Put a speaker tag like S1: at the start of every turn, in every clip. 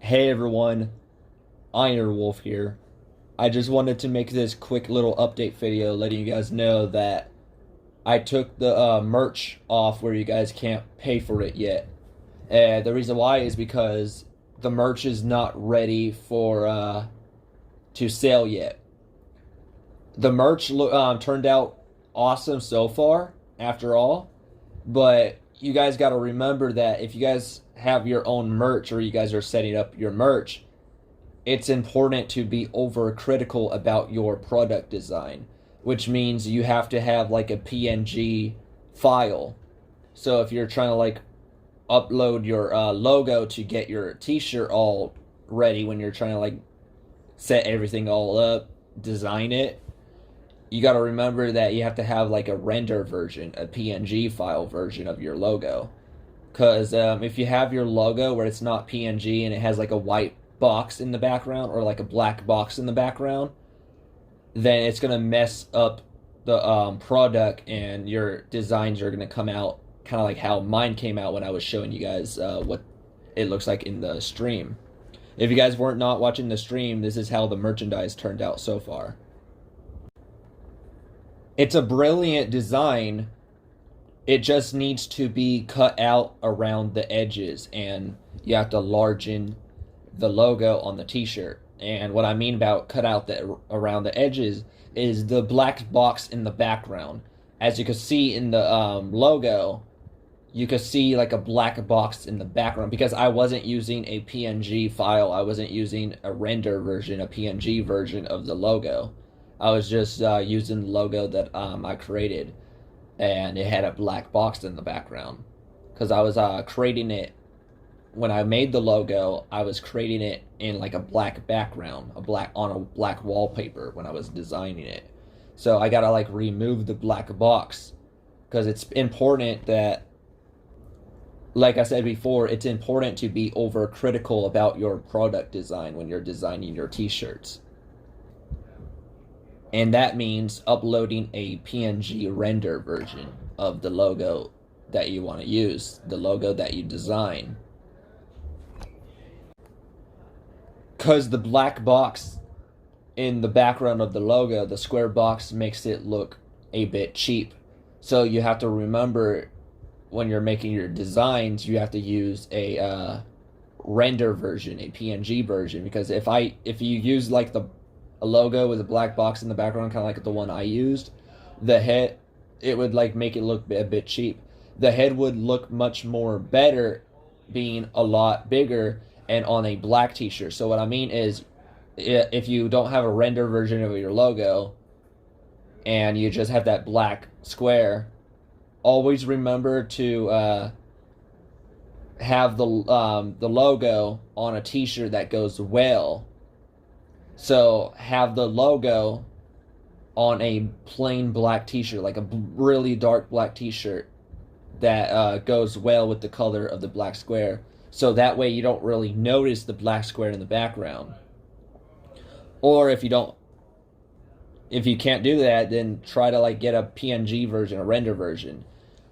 S1: Hey everyone, Iron Wolf here. I just wanted to make this quick little update video letting you guys know that I took the merch off where you guys can't pay for it yet. And the reason why is because the merch is not ready for to sale yet. The merch turned out awesome so far, after all, but you guys got to remember that if you guys have your own merch or you guys are setting up your merch, it's important to be overcritical about your product design, which means you have to have like a PNG file. So if you're trying to like upload your logo to get your t-shirt all ready, when you're trying to like set everything all up, design it, you got to remember that you have to have like a render version, a PNG file version of your logo. Because if you have your logo where it's not PNG and it has like a white box in the background or like a black box in the background, then it's going to mess up the product, and your designs are going to come out kind of like how mine came out when I was showing you guys what it looks like in the stream. If you guys weren't not watching the stream, this is how the merchandise turned out so far. It's a brilliant design. It just needs to be cut out around the edges, and you have to largen the logo on the t-shirt. And what I mean about cut out around the edges is the black box in the background. As you can see in the logo, you can see like a black box in the background because I wasn't using a PNG file. I wasn't using a render version, a PNG version of the logo. I was just using the logo that I created, and it had a black box in the background because I was creating it. When I made the logo, I was creating it in like a black background, on a black wallpaper when I was designing it. So I gotta like remove the black box because it's important that, like I said before, it's important to be overcritical about your product design when you're designing your t-shirts. And that means uploading a PNG render version of the logo that you want to use, the logo that you design. Because the black box in the background of the logo, the square box, makes it look a bit cheap. So you have to remember, when you're making your designs, you have to use a render version, a PNG version. Because if you use like a logo with a black box in the background, kind of like the one I used, the head, it would like make it look a bit cheap. The head would look much more better being a lot bigger and on a black t-shirt. So what I mean is, if you don't have a render version of your logo and you just have that black square, always remember to have the logo on a t-shirt that goes well. So have the logo on a plain black t-shirt, like a really dark black t-shirt that goes well with the color of the black square. So that way you don't really notice the black square in the background. Or if you can't do that, then try to like get a PNG version, a render version.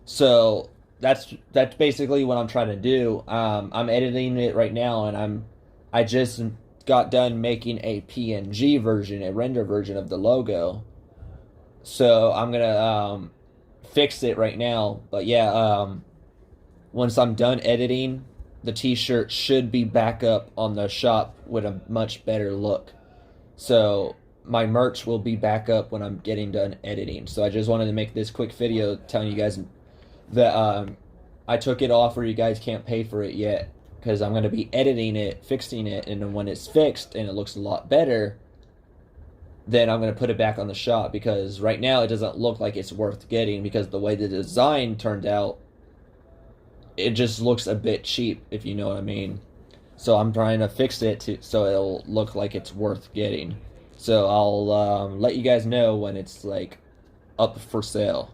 S1: So that's basically what I'm trying to do. I'm editing it right now, and I just got done making a PNG version, a render version of the logo. So I'm gonna fix it right now. But yeah, once I'm done editing, the t-shirt should be back up on the shop with a much better look. So my merch will be back up when I'm getting done editing. So I just wanted to make this quick video telling you guys that I took it off where you guys can't pay for it yet, because I'm going to be editing it, fixing it, and then when it's fixed and it looks a lot better, then I'm going to put it back on the shop, because right now it doesn't look like it's worth getting, because the way the design turned out, it just looks a bit cheap, if you know what I mean. So I'm trying to fix it so it'll look like it's worth getting. So I'll let you guys know when it's like up for sale.